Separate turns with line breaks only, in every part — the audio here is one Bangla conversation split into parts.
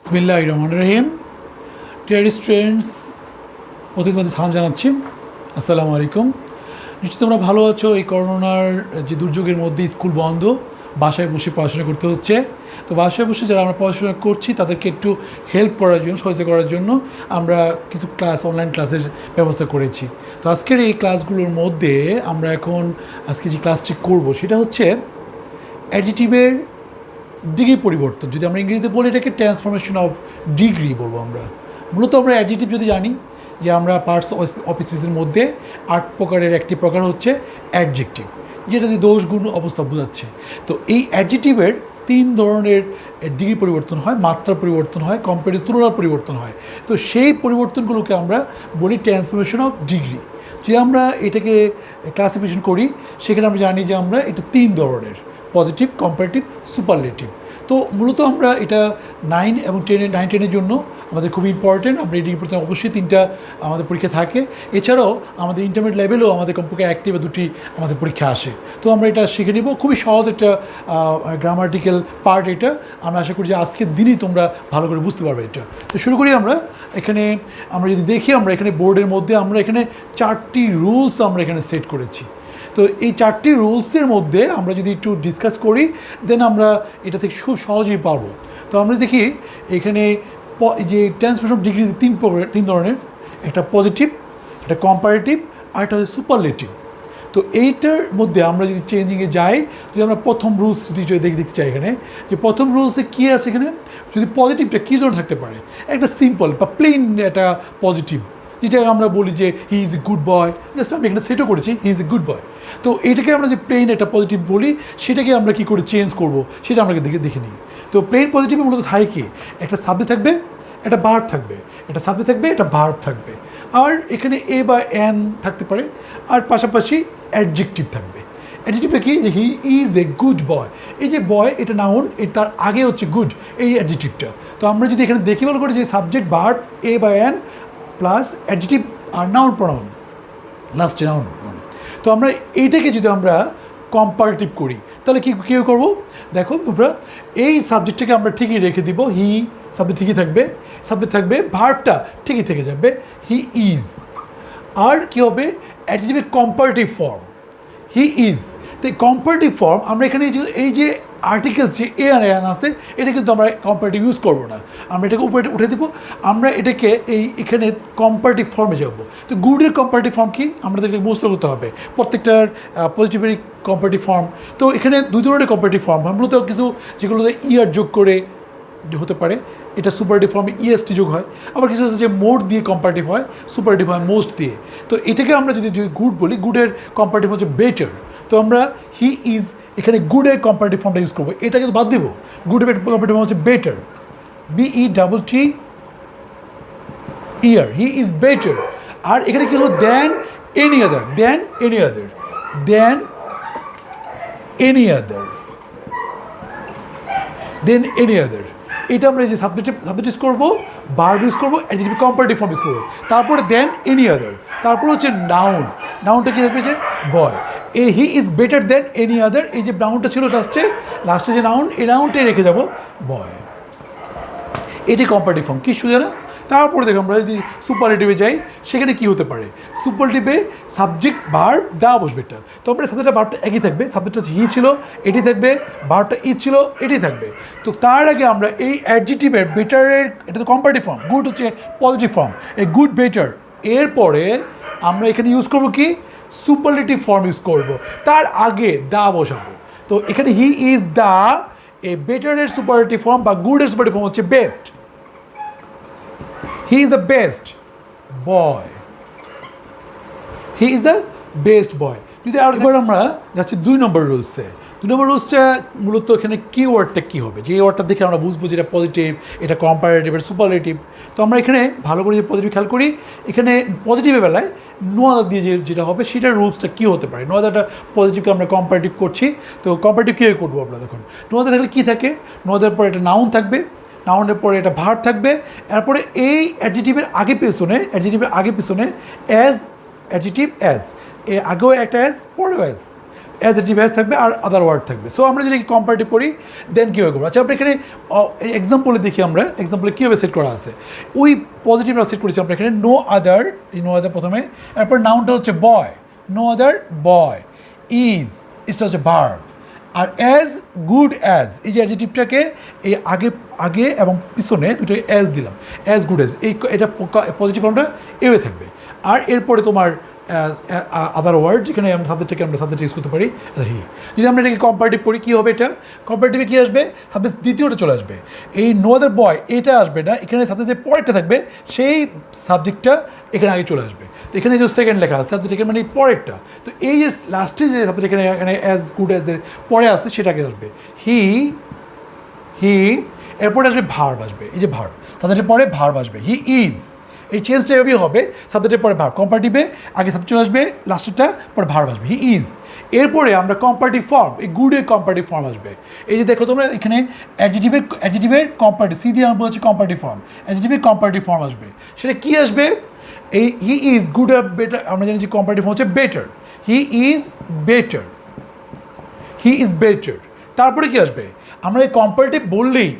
বিসমিল্লাহির রহমানির রহিম। ডিয়ার স্টুডেন্টস, অতিথিদের সালাম জানাচ্ছি। আসসালামু আলাইকুম। নিশ্চয়ই তোমরা ভালো আছো। এই করোনার যে দুর্যোগের মধ্যে স্কুল বন্ধ, বাসায় বসে পড়াশোনা করতে হচ্ছে। তো বাসায় বসে যারা আমরা পড়াশোনা করছি তাদেরকে একটু হেল্প করার জন্য, সহায়তা করার জন্য আমরা কিছু অনলাইন ক্লাসের ব্যবস্থা করেছি। তো আজকের এই ক্লাসগুলোর মধ্যে আমরা এখন আজকে যে ক্লাসটি করব সেটা হচ্ছে অ্যাডিটিভের ডিগ্রি পরিবর্তন। যদি আমরা ইংরেজিতে বলি এটাকে ট্রান্সফরমেশন অফ ডিগ্রি বলবো আমরা। মূলত আমরা অ্যাডিটিভ যদি জানি যে আমরা পার্টস অফ স্পিচের মধ্যে 8 প্রকারের একটি প্রকার হচ্ছে অ্যাডজেক্টিভ, যেটা দিয়ে দোষ গুণ অবস্থা বোঝাচ্ছে। তো এই অ্যাডজেক্টিভের 3 ধরনের ডিগ্রি পরিবর্তন হয়, মাত্রা পরিবর্তন হয়, কম্পারেটিভ তুলনার পরিবর্তন হয়। তো সেই পরিবর্তনগুলোকে আমরা বলি ট্রান্সফরমেশন অফ ডিগ্রি। যদি আমরা এটাকে ক্লাসিফিকেশন করি সেখানে আমরা জানি যে আমরা এটা 3 ধরনের: পজিটিভ, কম্পারেটিভ, সুপারলেটিভ। তো মূলত আমরা এটা 9 এবং 10-10-10-এর জন্য আমাদের খুবই ইম্পর্টেন্ট। আমরা এই ডিগ্রি পরীক্ষা অবশ্যই 3টা আমাদের পরীক্ষা থাকে। এছাড়াও আমাদের ইন্টারমিডিয়েট লেভেলেও আমাদের কমপক্ষে 1টি বা 2টি আমাদের পরীক্ষা আসে। তো আমরা এটা শিখে নিব। খুবই সহজ একটা গ্রামাটিক্যাল পার্ট এটা। আমরা আশা করি যে আজকের দিনই তোমরা ভালো করে বুঝতে পারবে এটা। তো শুরু করি আমরা। এখানে আমরা যদি দেখি, আমরা এখানে বোর্ডের মধ্যে আমরা এখানে 4টি রুলস আমরা এখানে সেট করেছি। তো এই 4টি রুলসের মধ্যে আমরা যদি একটু ডিসকাস করি দেন আমরা এটা থেকে খুব সহজেই পারবো। তো আমরা দেখি এখানে যে ট্রান্সফরমেশন অফ ডিগ্রি 3 ধরনের: একটা পজিটিভ, একটা কম্পারেটিভ, আর একটা হচ্ছে সুপারলেটিভ। তো এইটার মধ্যে আমরা যদি চেঞ্জিংয়ে যাই, যদি আমরা প্রথম রুলস যদি দেখতে চাই এখানে যে প্রথম রুলসে কী আছে, এখানে যদি পজিটিভটা কী জন্য থাকতে পারে, একটা সিম্পল বা প্লেন একটা পজিটিভ, যেটা আমরা বলি যে হি is a good boy. Just আমি এখানে সেটও করেছি হি ইজ এ গুড বয়। তো এটাকে আমরা যে প্লেন একটা পজিটিভ বলি, সেটাকে আমরা কী করে চেঞ্জ করব সেটা আমরা দেখে নিই। তো প্লেন পজিটিভে মূলত থাকে কি, একটা সাবজেক্ট থাকবে, একটা ভার্ব থাকবে, একটা সাবজেক্ট থাকবে, একটা ভার্ব থাকবে, আর এখানে এ বা এন থাকতে পারে, আর পাশাপাশি অ্যাডজেক্টিভ থাকবে। অ্যাডজেক্টিভটা কি, যে হি ইজ এ গুড বয়। এই যে বয় এটা নাউন, তার আগে হচ্ছে গুড, এই অ্যাডজেক্টিভটা। তো আমরা যদি এখানে দেখি ভালো করে যে সাবজেক্ট, ভার্ব, এ বা এন প্লাস অ্যাডজেক্টিভ আর নাউন প্রনাউন, লাস্টে নাউন। তো আমরা এইটাকে যদি আমরা কম্পারেটিভ করি তাহলে কী করবো, দেখো তোমরা এই সাবজেক্টটাকে আমরা ঠিকই রেখে দিব, হি সাবজেক্ট ঠিকই থাকবে, সাবজেক্ট থাকবে, ভার্বটা ঠিকই থেকে যাবে হি ইজ। আর কী হবে, অ্যাডজেক্টিভের কম্পারেটিভ ফর্ম হি ইজ। তো এই কম্পারেটিভ ফর্ম আমরা এখানে এই যে আর্টিকেলস যে এ আর এন আছে, এটা কিন্তু আমরা কম্পারেটিভ ইউজ করবো না, আমরা এটাকে উপরে উঠে দেবো। আমরা এটাকে এখানে কম্পারেটিভ ফর্মে যাবো। তো গুডের কম্পারেটিভ ফর্ম কি আমাদেরকে বুঝতে করতে হবে, প্রত্যেকটার পজিটিভের কম্পারেটিভ ফর্ম। তো এখানে 2 ধরনের কম্পারেটিভ ফর্ম হয় মূলত, কিছু যেগুলোতে ইয়ার যোগ করে হতে পারে, এটা সুপারলেটিভ ফর্মে ইএসটি যোগ হয়। আবার কিছু আছে যে মোড দিয়ে কম্পারেটিভ হয়, সুপারলেটিভ হয় মোস্ট দিয়ে। তো এটাকে আমরা যদি গুড বলি, গুডের কম্পারেটিভ হচ্ছে বেটার। তো আমরা হি ইজ এখানে গুডের কম্পারেটিভ ফর্মটা ইউজ করবো, এটা কিন্তু বাদ দেবো। গুডের কম্পারেটিভ ফর্ম হচ্ছে বেটার, BETT ইয়ার, হি ইজ বেটার। আর এখানে কি হলো, than any other, than any other, than any other, than any other. এটা আমরা এই যে সাবজেক্ট ইউজ করবো, ভার্ব ইউজ করবো, অ্যাডজেক্টিভ কম্পারেটিভ ফর্ম ইউজ করবো। তারপরে দেন এনি আদার, তারপরে হচ্ছে নাউন। নাউনটা কী থাকবে, যে boy. He is better than any other, এই যে নাউনটা ছিল লাস্টে যে নাউন, এই নাউনটাই রেখে যাবো বয়। এটি কম্পারেটিভ ফর্ম, কি সুবিধা না। তারপরে দেখো আমরা যদি সুপারলেটিভে যাই, সেখানে কি হতে পারে, সুপারলেটিভে সাবজেক্ট, ভার্ব, দা বসবে এটা। তো আমরা সাবজেক্টটা ভার্বটা একই থাকবে, সাবজেক্টটা হি ছিল এটি থাকবে, ভার্বটা ইজ ছিল এটি থাকবে। তো তার আগে আমরা এই অ্যাডজেক্টিভের বেটারের, এটা তো কম্পারেটিভ ফর্ম, গুড হচ্ছে পজিটিভ ফর্ম, এই গুড বেটার, এরপরে আমরা এখানে ইউজ করবো কি, সুপারলেটিভ ফর্ম ইউজ করবো, তার আগে দা বসাবো। তো এখানে হি ইজ দা, এই বেটারের সুপারলেটিভ ফর্ম বা গুডের সুপারলেটিভ ফর্ম হচ্ছে best. He is the best boy, he is the best boy. যদি আর এবার আমরা যাচ্ছি 2 নম্বর রুলসে। 2 নম্বর রুলসটা মূলত এখানে কিওয়ার্ডটা কী হবে, যে ওয়ার্ডটা দেখে আমরা বুঝবো যে এটা পজিটিভ, এটা কম্পারেটিভ, এটা সুপারলেটিভ। তো আমরা এখানে ভালো করে যে পজিটিভ খেয়াল করি, এখানে পজিটিভের বেলায় নো আদার দিয়ে যেটা হবে সেটার রুলসটা কী হতে পারে। নো আদারটা পজিটিভকে আমরা কম্পারেটিভ করছি, তো কম্পারেটিভ কীভাবে করবো আমরা দেখুন। নো আদার থাকলে কী থাকে, নো আদার পরে একটা নাউন থাকবে, নাউনের পরে এটা ভার্ব থাকবে, এরপরে এই অ্যাডজেক্টিভের আগে পিছনে অ্যাজ, অ্যাডজেক্টিভ অ্যাজ, আগেও একটা অ্যাজ, পরেও অ্যাজ। অ্যাডজেক্টিভ অ্যাজ থাকবে আর আদার ওয়ার্ড থাকবে। সো আমরা যদি কম্পারেটিভ করি দেন কীভাবে করবো? আচ্ছা আমরা এখানে এক্সাম্পলে দেখি, আমরা এক্সাম্পলে কীভাবে সেট করা আছে। ওই পজিটিভ আমরা সেট করেছি আমরা এখানে নো আদার, এই নো আদার প্রথমে, এরপর নাউনটা হচ্ছে বয়, নো আদার বয়, ইজ, ইজটা হচ্ছে ভার্ব, আর অ্যাজ গুড অ্যাজ, এই যে অ্যাডজেক্টিভটাকে এই আগে এবং পিছনে দুটো অ্যাজ দিলাম, অ্যাজ গুড অ্যাজ, এটা পজিটিভ ফর্মটা এভাবে থাকবে। আর এরপরে তোমার আদার ওয়ার্ড, যেখানে আমরা সাবজেক্টটাকে আমরা সাবজেক্ট ইউজ করতে পারি হি। যদি আমরা এটাকে কম্পারেটিভ করি কী হবে? এটা কম্পারেটিভে কী আসবে? সাবজেক্ট দ্বিতীয়টা চলে আসবে, এই নো আদার বয় এটা আসবে না, এখানে সাবজেক্ট যে পরেরটা থাকবে সেই সাবজেক্টটা এখানে আগে চলে আসবে। তো এখানে যে সেকেন্ড লেখা আছে সাবজেক্ট এখানে মানে পরেরটা, তো এই যে লাস্টে যে সাবজেক্ট এখানে অ্যাজ গুড অ্যাজ এর পরে আসছে সেটাকে আসবে হি, এরপরে আসবে ভার্ব আসবে, এই যে ভার্ব, সাবজেক্টের পরে ভার্ব আসবে, হি ইজ। এই চেঞ্জটা এভাবেই হবে, সাবজেক্টের পরে ভার্ব, কম্পারেটিভে আগে সাবজেক্ট চলে আসবে, লাস্টেরটা পরে ভার্ব আসবে, হি ইজ। এরপরে আমরা কম্পারেটিভ ফর্ম, এই গুডের কম্পারেটিভ ফর্ম আসবে। এই যে দেখো তোমরা এখানে অ্যাডজেক্টিভের কম্পারেটিভ, সি দিয়ে আমরা বলছি কম্পারেটিভ ফর্ম, অ্যাডজেক্টিভের কম্পারেটিভ ফর্ম আসবে। সেটা কী আসবে? এই হি ইজ গুড আর বেটার, আমরা জানি যে কম্পারেটিভ ফর্ম হচ্ছে better, he is better, he is better. তারপরে কী আসবে? আমরা এই কম্পারেটিভ বললেই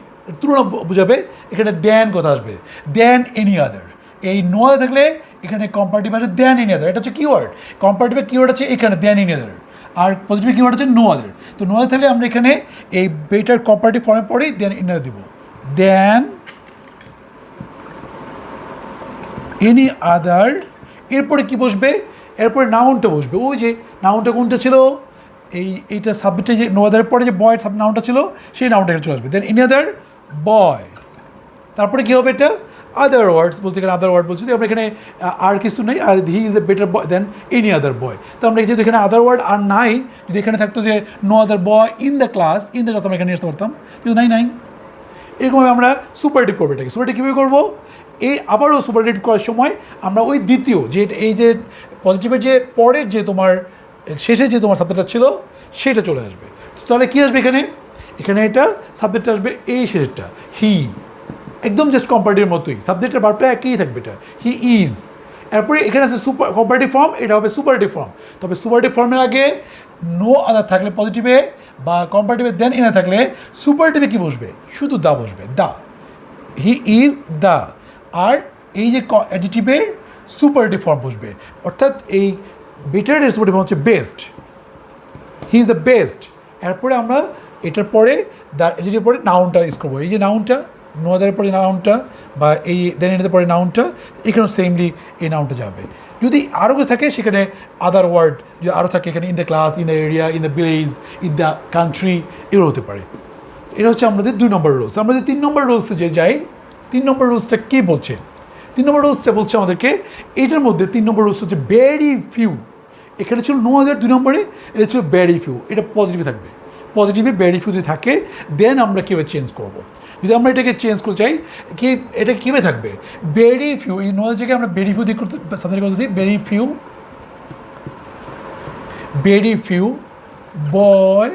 তুলনা বোঝাবে, এখানে দেন কথা আসবে, দেন এনি আদার। এই নো আদার থাকলে এখানে কম্পারেটিভ আসবে দেন এনি আদার, এটা হচ্ছে কিওয়ার্ড। কম্পারেটিভের কিওয়ার্ড আছে এখানে দেন এনি আদার, আর পজিটিভ কিওয়ার্ড হচ্ছে নো আদার। তো নো আদার থাকলে আমরা এখানে এই বেটার কম্পারেটিভ ফর্মের পরেই দেন এনি আদার দিব, দেন এনি আদার। এরপরে কি বসবে? এরপরে নাউনটা বসবে, ওই যে নাউনটা কোনটা ছিল, এইটা সাবজেক্টে যে নো আদারের পরে যে বয়ের নাউনটা ছিল সেই নাউনটা এখানে চলে আসবে, দেন এনি আদার বয়। তারপরে কী হবে? এটা আদার ওয়ার্ডস বলতে গেলে আদার ওয়ার্ড বলছি, আমরা এখানে আর কিছু নেই, আর he is a better boy than any other boy. তো আমরা যেহেতু এখানে আদার ওয়ার্ড আর নাই, যদি এখানে থাকতো যে no other boy in the class আমরা এখানে আসতে পারতাম, কিন্তু নাই। এরকমভাবে আমরা সুপারলেটিভ করবো। এটাকে সুপারলেটিভ কীভাবে করবো? আবারও সুপারলেটিভ করার সময় আমরা ওই দ্বিতীয় যে এই যে পজিটিভের যে পরের যে তোমার শেষে যে তোমার সাবজেক্টটা ছিল সেটা চলে আসবে। তাহলে কী আসবে এখানে এটা সাবজেক্টটা আসবে এই শেষেরটা, হি, একদম জাস্ট কম্পারেটিভের মতোই, সাবজেক্টের ভার্বটা একই থাকবে, এটা হি ইজ। এরপরে এখানে আছে কম্পারেটিভ ফর্ম, এটা হবে সুপারলেটিভ ফর্ম। তবে সুপারলেটিভ ফর্মের আগে নো আদার থাকলে পজিটিভে বা কম্পারেটিভে দেন এনা থাকলে সুপারলেটিভে কী বসবে? শুধু দা বসবে, দা, হি ইজ দা। আর এই যে অ্যাডজেক্টিভের সুপারলেটিভ ফর্ম বসবে, অর্থাৎ এই বেটারের সুপারলেটিভ ফর্ম হচ্ছে best, he is the best. এরপরে আমরা এটার পরে দ্য অ্যাডজেক্টিভের পরে নাউনটা ইউজ করবো, এই যে নাউনটা নো আদারের পরে নাউনটা বা এই দেন এটার পরে নাউনটা, এখানেও সেমলি এই নাউনটা যাবে। যদি আরও কিছু থাকে সেখানে আদার ওয়ার্ড যদি আরও থাকে, এখানে in the class, in the area, in the village, in the country, এগুলো হতে পারে। এটা হচ্ছে আমাদের 2 নম্বর রুলস। আমরা যদি 3 নম্বর রুলসে যে যাই, 3 নম্বর রুলসটা কী বলছে? 3 নম্বর রুলসটা বলছে আমাদেরকে, এটার মধ্যে 3 নম্বর রুলস হচ্ছে ভেরি ফিউ। এখানে ছিল নো আদার 2 নম্বরে, এটা ছিল ভেরি ফিউ, এটা পজিটিভে থাকবে। পজিটিভে ভেরি ফিউ যদি থাকে দেন আমরা কীভাবে চেঞ্জ করবো? যদি আমরা এটাকে চেঞ্জ করতে চাই, এটা কীভাবে থাকবে? ভেরি ফিউ, এই নো আদার জায়গায় আমরা ভেরি ফিউ দিয়ে করতে সাবজেক্ট করতেছি, ভেরি ফিউ বয়,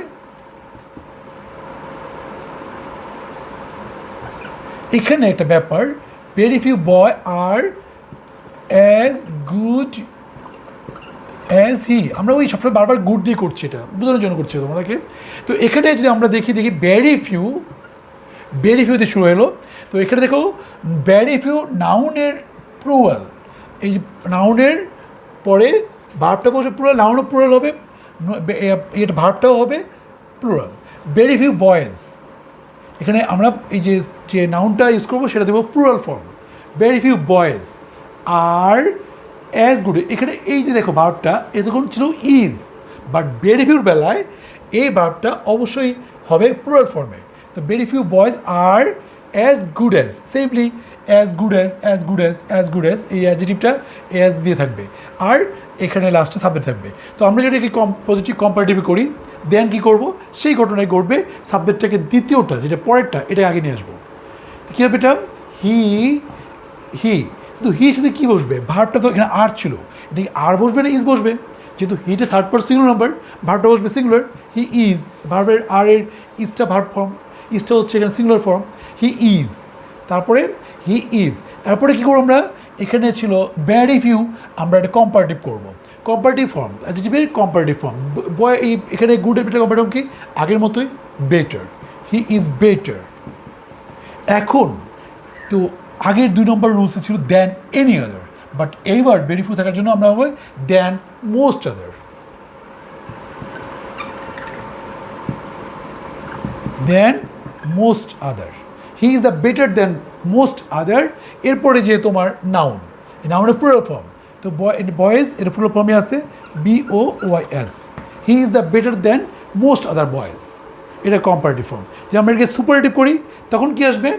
এখানে একটা ব্যাপার, very few boy are as good as he. আমরা ওই সবসময় বারবার গুড দিয়ে করছি, এটা বোঝানোর জন্য করছি তোমাদেরকে। তো এখানে যদি আমরা দেখি ভেরি ফিউ দিয়ে শুরু হলো। তো এখানে দেখো ভেরি ফিউ নাউনের প্লুরাল, এই নাউনের পরে ভার্বটা বসে প্লুরাল, নাউনও প্লুরাল হবে, এটা ভার্বটাও হবে প্লুরাল। ভেরি ফিউ বয়েজ, এখানে আমরা এই যে নাউনটা ইউজ করবো সেটা দেবো plural form, very few boys are as good. এখানে এই যে দেখো ভার্বটা এতক্ষণ ছিল ইজ, বাট ভেরি ফিউর বেলায় এই ভার্বটা অবশ্যই হবে প্লুরাল ফর্মে। তো very few boys are as good as, সেমলি as good as এই অ্যাডজেক্টিভটা অ্যাজ দিয়ে থাকবে, আর এখানে লাস্টে সাবজেক্ট থাকবে। তো আমরা যদি পজিটিভ কম্পারেটিভ করি দেন কী করবো? সেই ঘটনায় ঘটবে, সাবজেক্টটাকে দ্বিতীয়টা যেটা পরেরটা এটা আগে নিয়ে আসবো। কী হবে? এটা হি, কিন্তু হির সাথে কী বসবে? ভার্বটা তো এখানে আর ছিল, এটা আর বসবে না ইজ বসবে? যেহেতু হিটা থার্ড পার্সন সিঙ্গুলার নাম্বার, ভার্বটা বসবে সিঙ্গুলার, হি ইজ, ভার্বের আর এর ইজটা ভার্ব ফর্ম, ইজটা হচ্ছে এখানে সিঙ্গুলার ফর্ম, হি ইজ। তারপরে হি ইজ, তারপরে কী করবো আমরা? এখানে ছিল ভেরি ফিউ, আমরা এটা কম্পারেটিভ করবো। কম্পারেটিভ ফর্ম, অ্যাডজেক্টিভের কম্পারেটিভ ফর্ম। বয় এখানে গুড এর বেটার কম্পারেটিভ কি আগের মতোই বেটার, হি ইজ বেটার। এখন তো আগের 2 নম্বর রুলসে ছিল দ্যান এনি আদার, বাট এইবার বেনিফিট থাকার জন্য আমরা হবে than most other, than most other. He is the better than most other. এরপরে যে তোমার নাউন, নাউনের প্লুরাল ফর্ম, তো বয়েজ এর প্লুরাল ফর্মে আছে BOYS, he is the better than most other boys, এটা কম্পারেটিভ ফর্ম। যে আমরা এটাকে সুপারলেটিভ করি তখন কি আসবে,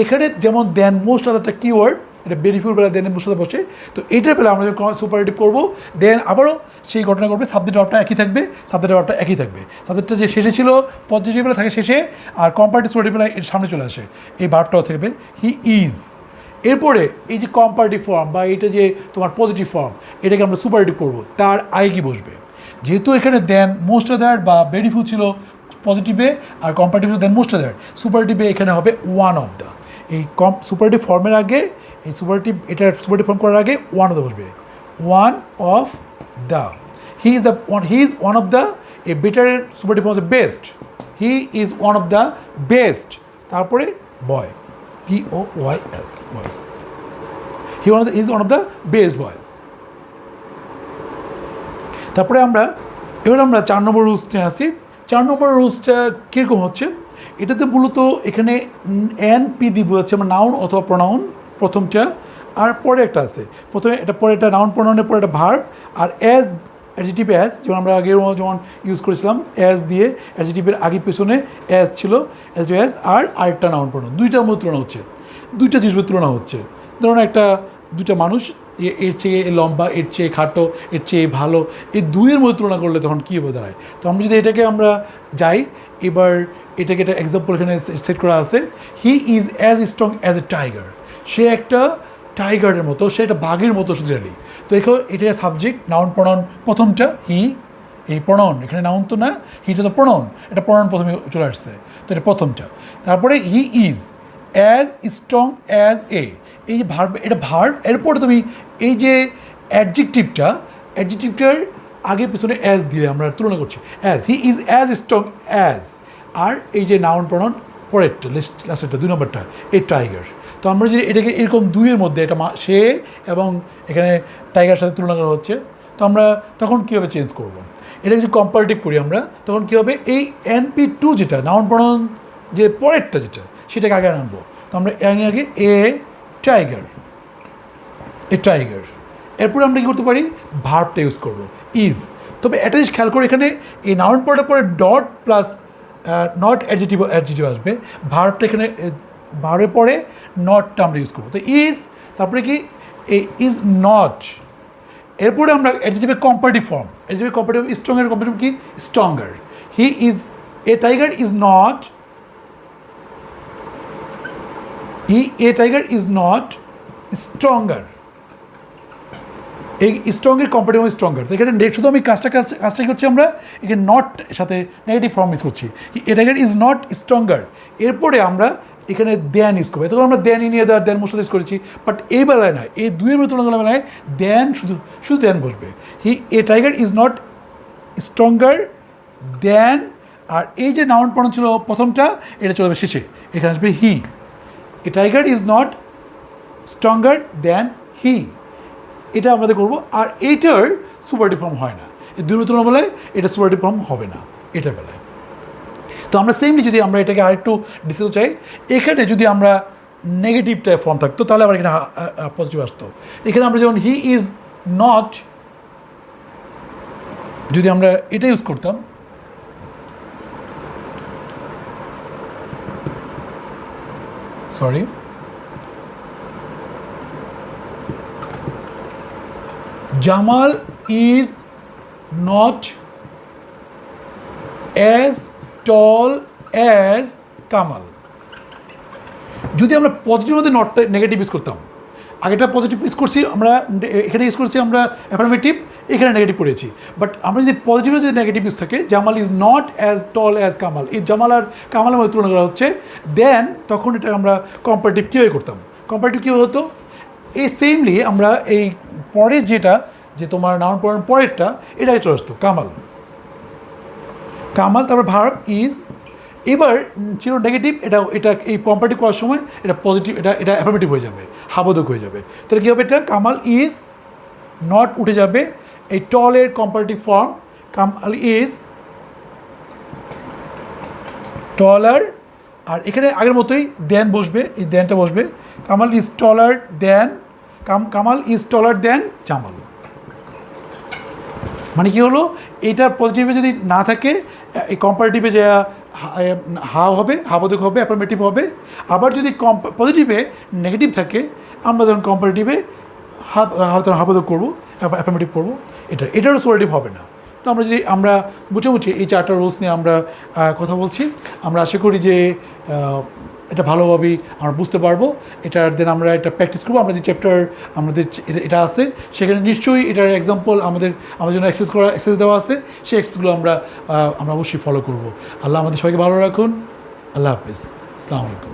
এখানে যেমন দ্যান মোস্ট আদারটা কিওয়ার্ড, এটা বেনিফিট বেলা দেন মোস্ট আদার বসে, তো এটার বেলা আমরা যখন সুপারলেটিভ করবো দেন আবারও সেই ঘটনা ঘটবে, সাবজেক্ট ভার্বটা একই থাকবে, সাবজেক্ট ভার্বটা একই থাকবে, সাবজেক্টটা যে শেষে ছিল পজিটিভ বেলা থাকে শেষে, আর কম্পারেটিভ সুপারলেটিভ বেলা এর সামনে চলে আসে, এই ভার্বটাও থাকবে হি ইজ। এরপরে এই যে কম্পারেটিভ ফর্ম বা এটা যে তোমার পজিটিভ ফর্ম, এটাকে আমরা সুপারলেটিভ করবো, তার আগে কি বসবে, যেহেতু এখানে দেন মোস্ট আদার বা বেনিফিট ছিল পজিটিভে আর কম্পারেটিভ দেন মোস্ট আদার, সুপারলেটিভে এখানে হবে ওয়ান অফ দ্য। এই সুপারলেটিভ ফর্মের আগে এই সুপারলেটিভ, এটার সুপারলেটিভ ফর্ম করার আগে ওয়ান অফ দ্য বসবে, one of the. He is one of the, এ বেটারের সুপারলেটিভ ফর্ম হচ্ছে best, he is one of the best, তারপরে boy BOYS, boys, he is one of the best boys. তারপরে এবার আমরা 4 নম্বর রুলসটা আসি। 4 নম্বর রুলসটা কীরকম হচ্ছে, এটাতে মূলত এখানে NP দিয়ে বোঝাচ্ছে আমরা নাউন অথবা প্রোনাউন, প্রথমটা, আর পরে একটা আছে, প্রথমে এটা পরে একটা নাউন প্রোনাউনের পরে একটা ভার্ব, আর অ্যাজ অ্যাডজেক্টিভ অ্যাজ, যেমন আমরা আগেও যেমন ইউজ করেছিলাম অ্যাজ দিয়ে, অ্যাডজেক্টিভের আগে পেছনে অ্যাজ ছিল, অ্যাজ আর আরেকটা নাউন প্রোনাউন, দুইটার মধ্যে তুলনা হচ্ছে, দুইটা জিনিসের তুলনা হচ্ছে। ধরুন দুইটা মানুষ, এর চেয়ে লম্বা, এর চেয়ে খাটো, এর চেয়ে ভালো, এই দুইয়ের মধ্যে তুলনা করলে তখন কী হবে দাঁড়ায়। তো আমরা যদি এটাকে আমরা যাই, এবার এটাকে একটা এক্সাম্পল এখানে সেট করা আছে, he is as strong as a tiger, সে একটা টাইগারের মতো, সে একটা বাঘের মতো শক্তিশালী। তো এখানে এটা সাবজেক্ট, নাউন প্রোনাউন প্রথমটা হি, এই প্রোনাউন এখানে নাউন তো না, হিটা তো প্রোনাউন, এটা প্রোনাউন প্রথমে চলে আসছে, তো এটা প্রথমটা। তারপরে হি ইজ অ্যাজ স্ট্রং অ্যাজ এ, এই যে ভার্ব, এটা ভার্ব, এরপরে তুমি এই যে অ্যাডজেক্টিভটার আগে পিছনে অ্যাজ দিলে আমরা তুলনা করছি, as, he is as strong as, আর এই যে নাউন প্রোনাউন পরেরটা লাস্টেরটা 2 নম্বরটা এই টাইগার। তো আমরা যদি এটাকে এরকম দুইয়ের মধ্যে এটা সে এবং এখানে টাইগার সাথে তুলনা করা হচ্ছে, তো আমরা তখন কীভাবে চেঞ্জ করব, এটা যদি কম্পারেটিভ করি আমরা তখন কী হবে, এই NP2 যেটা নাউন প্রোনাউন যে পরেরটা যেটা, সেটাকে আগে আনবো। তো আমরা আগে এ টাইগার, এ টাইগার, এরপরে আমরা কী করতে পারি, ভার্বটা ইউজ করবো ইজ। তবে একটা জিনিস খেয়াল করে, এখানে এই নাউন পরের পরে ডট প্লাস নট অ্যাডজেক্টিভ আসবে, ভার্বটা এখানে ভার্বের পরে নটটা আমরা ইউজ করবো। তো ইজ, তারপরে কি ইজ নট, এরপরে আমরা অ্যাডজেক্টিভের কম্পারেটিভ ফর্ম, অ্যাডজেক্টিভের কম্পারেটিভ স্ট্রংয়ের কম্পারেটিভ কি stronger, he is, A tiger is not, A tiger is not stronger, এই স্ট্রংয়ের কম্পারেটিভ স্ট্রঙ্গার। তো এখানে শুধু আমি কাজটা করছি, আমরা এখানে নট সাথে নেগেটিভ ফর্ম ইউজ করছি, এ টাইগার ইজ নট স্ট্রঙ্গার। এরপরে আমরা এখানে দেন ইউজ করবো, তখন আমরা দেন নিয়ে দেওয়ার দেন মোস্ট ইউজ করেছি, বাট এই বেলায় নয়, এই দুইয়ের মধ্যে তুলনা বেলায় দেন শুধু দেন বসবে, a tiger is not stronger than, আর এই যে নাউন প্রোনাউন ছিল প্রথমটা, এটা চলে যাবে শেষে, এখানে আসবে he, a tiger is not stronger than he, এটা আমাদের করবো। আর এইটার সুপারলেটিভ ফর্ম হয় না, এই দুই তুলনা বেলায় এটা সুপারলেটিভ ফর্ম হবে না এটার বেলায়। তো আমরা সেমলি যদি আমরা এটাকে আরেকটু ডিসকাস চাই, এখানে যদি আমরা নেগেটিভটা ফর্ম থাকতো তাহলে আবার এখানে পজিটিভ আসতো। এখানে আমরা যেমন হি ইজ নট, যদি আমরা এটা ইউজ করতাম, sorry, Jamal is not as tall as Kamal, যদি আমরা পজিটিভ মধ্যে নটটা নেগেটিভ ইউজ করতাম, আগেটা পজিটিভ ইউজ করছি আমরা, এখানে ইউজ করছি আমরা অ্যাফার্মেটিভ, এখানে নেগেটিভ পড়েছি, বাট আমরা যদি পজিটিভে যদি নেগেটিভ ইউজ থাকে, Jamal is not as tall as Kamal, এই জামাল আর কামালের মধ্যে তুলনা করা হচ্ছে, দেন তখন এটা আমরা কম্পারেটিভ কীভাবে করতাম, কম্পারেটিভ কীভাবে হতো, এই সেমলি আমরা এই পরে যেটা যে তোমার নাউন প্রোনাউন পরেরটা এটাই চলে আসতো কামাল, কামাল, তারপর ভার্ব ইজ। এবার ছিল নেগেটিভ, এটা এই কম্পারেটিভ করার সময় এটা পজিটিভ, এটা অ্যাফার্মেটিভ হয়ে যাবে, হাবোধক হয়ে যাবে। তাহলে কী হবে, এটা কামাল ইজ, নট উঠে যাবে, এই টলের comparative form Kamal is taller, আর এখানে আগের মতোই দেন বসবে, এই দেনটা বসবে, Kamal is taller than, Kamal is taller than Jamal. মানে কি হলো, এটা পজিটিভে যদি না থাকে এই কম্পারেটিভে যে হা হবে, হাবোধক হবে, অ্যাফার্মেটিভ হবে। আবার যদি পজিটিভে নেগেটিভ থাকে আমরা যখন কম্পারেটিভে হাবোধক করবো, অ্যাফার্মেটিভ করবো, এটারও সোলাটিভ হবে না। তো আমরা মোটামুটি এই 4টা রুলস নিয়ে আমরা কথা বলছি। আমরা আশা করি যে এটা ভালোভাবেই আমরা বুঝতে পারবো। এটার দেন আমরা এটা প্র্যাকটিস করবো। আমরা যে চ্যাপ্টার আমাদের এটা আছে সেখানে নিশ্চয়ই এটার এক্সাম্পল আমাদের জন্য এক্সারসাইজ দেওয়া আছে, সেই এক্সারসাইজগুলো আমরা অবশ্যই ফলো করবো। আল্লাহ আমাদের সবাইকে ভালো রাখুন। আল্লাহ হাফিজ, আসসালামু আলাইকুম।